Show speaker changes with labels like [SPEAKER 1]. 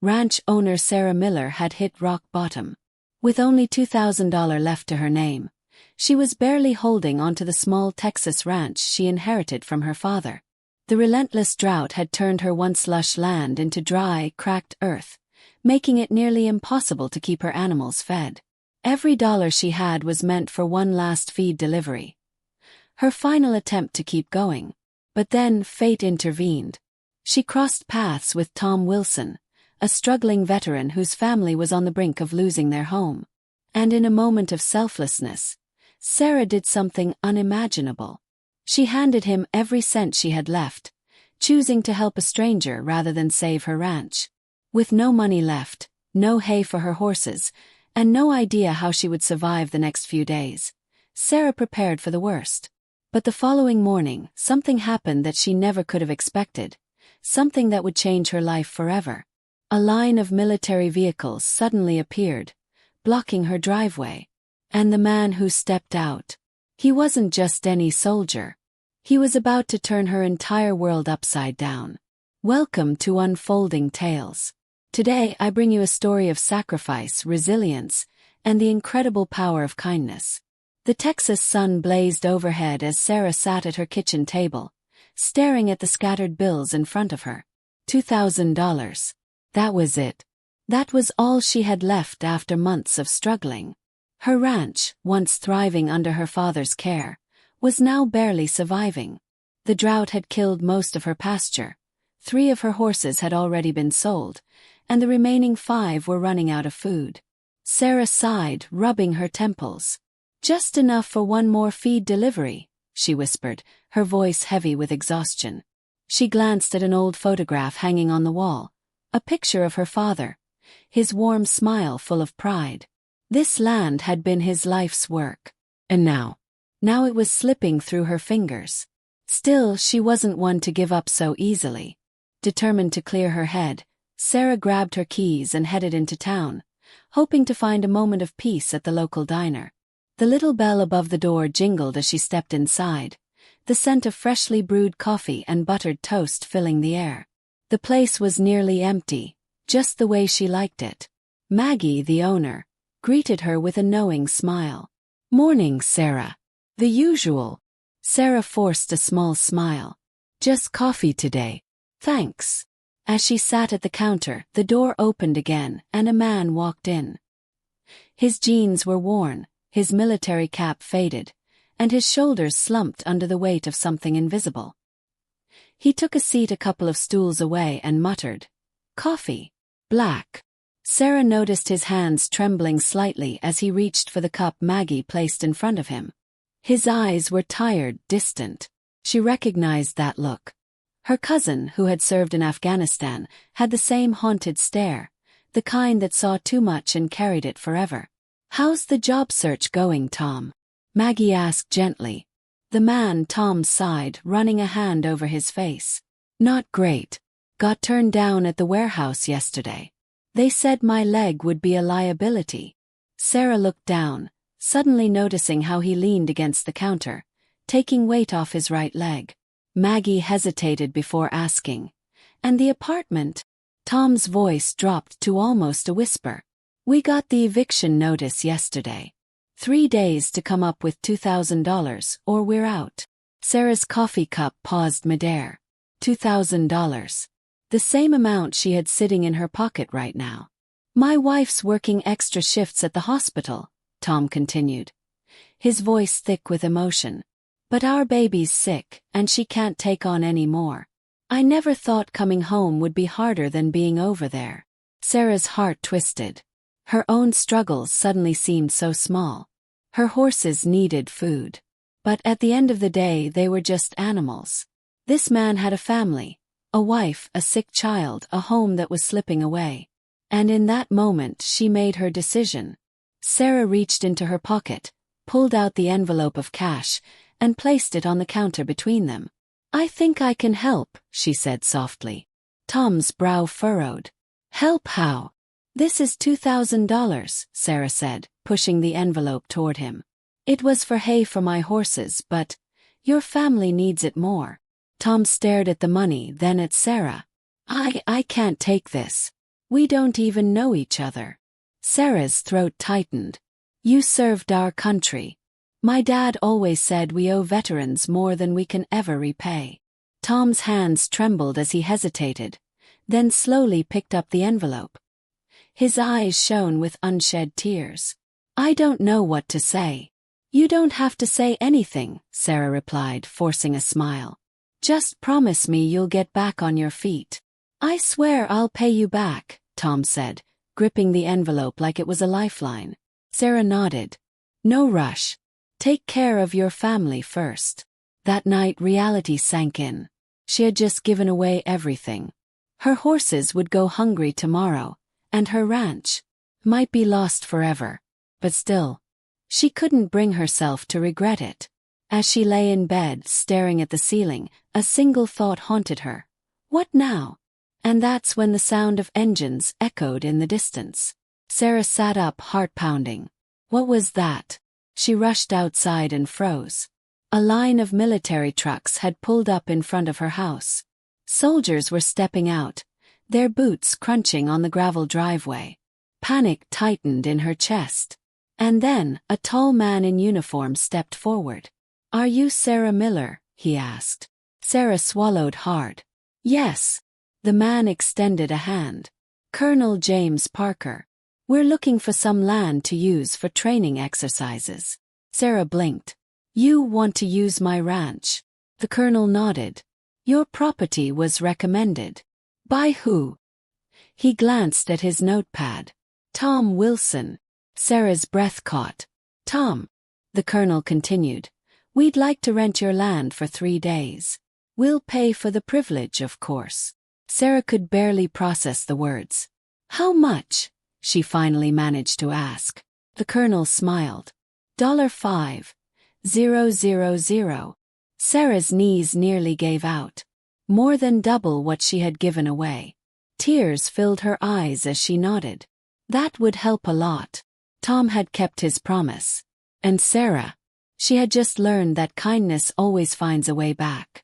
[SPEAKER 1] Ranch owner Sarah Miller had hit rock bottom. With only $2,000 left to her name, she was barely holding onto the small Texas ranch she inherited from her father. The relentless drought had turned her once lush land into dry, cracked earth, making it nearly impossible to keep her animals fed. Every dollar she had was meant for one last feed delivery. Her final attempt to keep going. But then fate intervened. She crossed paths with Tom Wilson, a struggling veteran whose family was on the brink of losing their home. And in a moment of selflessness, Sarah did something unimaginable. She handed him every cent she had left, choosing to help a stranger rather than save her ranch. With no money left, no hay for her horses, and no idea how she would survive the next few days, Sarah prepared for the worst. But the following morning, something happened that she never could have expected, something that would change her life forever. A line of military vehicles suddenly appeared, blocking her driveway. And the man who stepped out, he wasn't just any soldier. He was about to turn her entire world upside down. Welcome to Unfolding Tales. Today I bring you a story of sacrifice, resilience, and the incredible power of kindness. The Texas sun blazed overhead as Sarah sat at her kitchen table, staring at the scattered bills in front of her. $2,000. That was it. That was all she had left after months of struggling. Her ranch, once thriving under her father's care, was now barely surviving. The drought had killed most of her pasture. 3 of her horses had already been sold, and the remaining 5 were running out of food. Sarah sighed, rubbing her temples. "Just enough for one more feed delivery," she whispered, her voice heavy with exhaustion. She glanced at an old photograph hanging on the wall, a picture of her father, his warm smile full of pride. This land had been his life's work. And now it was slipping through her fingers. Still, she wasn't one to give up so easily. Determined to clear her head, Sarah grabbed her keys and headed into town, hoping to find a moment of peace at the local diner. The little bell above the door jingled as she stepped inside, the scent of freshly brewed coffee and buttered toast filling the air. The place was nearly empty, just the way she liked it. Maggie, the owner, greeted her with a knowing smile. "Morning, Sarah." "The usual." Sarah forced a small smile. "Just coffee today." "Thanks." As she sat at the counter, the door opened again and a man walked in. His jeans were worn, his military cap faded, and his shoulders slumped under the weight of something invisible. He took a seat a couple of stools away and muttered, "Coffee. Black." Sarah noticed his hands trembling slightly as he reached for the cup Maggie placed in front of him. His eyes were tired, distant. She recognized that look. Her cousin, who had served in Afghanistan, had the same haunted stare, the kind that saw too much and carried it forever. "How's the job search going, Tom?" Maggie asked gently. The man, Tom, sighed, running a hand over his face. "Not great. Got turned down at the warehouse yesterday. They said my leg would be a liability." Sarah looked down, suddenly noticing how he leaned against the counter, taking weight off his right leg. Maggie hesitated before asking, "And the apartment?" Tom's voice dropped to almost a whisper. "We got the eviction notice yesterday. 3 days to come up with $2,000 or we're out." Sarah's coffee cup paused midair. $2,000. The same amount she had sitting in her pocket right now. "My wife's working extra shifts at the hospital," Tom continued, his voice thick with emotion. "But our baby's sick, and she can't take on any more. I never thought coming home would be harder than being over there." Sarah's heart twisted. Her own struggles suddenly seemed so small. Her horses needed food. But at the end of the day they were just animals. This man had a family, a wife, a sick child, a home that was slipping away. And in that moment she made her decision. Sarah reached into her pocket, pulled out the envelope of cash, and placed it on the counter between them. "I think I can help," she said softly. Tom's brow furrowed. "Help how?" "This is $2,000, Sarah said, pushing the envelope toward him. "It was for hay for my horses, but your family needs it more." Tom stared at the money, then at Sarah. I can't take this." We don't even know each other. Sarah's throat tightened. You served our country. My dad always said we owe veterans more than we can ever repay. Tom's hands trembled as he hesitated, then slowly picked up the envelope. His eyes shone with unshed tears. I don't know what to say. You don't have to say anything, Sarah replied, forcing a smile. Just promise me you'll get back on your feet. I swear I'll pay you back, Tom said, gripping the envelope like it was a lifeline. Sarah nodded. No rush. Take care of your family first. That night reality sank in. She had just given away everything. Her horses would go hungry tomorrow, and her ranch might be lost forever. But still, she couldn't bring herself to regret it. As she lay in bed staring at the ceiling, a single thought haunted her. What now? And that's when the sound of engines echoed in the distance. Sarah sat up, heart pounding. What was that? She rushed outside and froze. A line of military trucks had pulled up in front of her house. Soldiers were stepping out, their boots crunching on the gravel driveway. Panic tightened in her chest. And then, a tall man in uniform stepped forward. Are you Sarah Miller? He asked. Sarah swallowed hard. Yes. The man extended a hand. Colonel James Parker. We're looking for some land to use for training exercises. Sarah blinked. You want to use my ranch? The colonel nodded. Your property was recommended. By who? He glanced at his notepad. Tom Wilson. Sarah's breath caught. Tom. The colonel continued. We'd like to rent your land for 3 days. We'll pay for the privilege, of course. Sarah could barely process the words. How much? She finally managed to ask. The colonel smiled. $5,000. Sarah's knees nearly gave out. More than double what she had given away. Tears filled her eyes as she nodded. That would help a lot. Tom had kept his promise. And Sarah? She had just learned that kindness always finds a way back.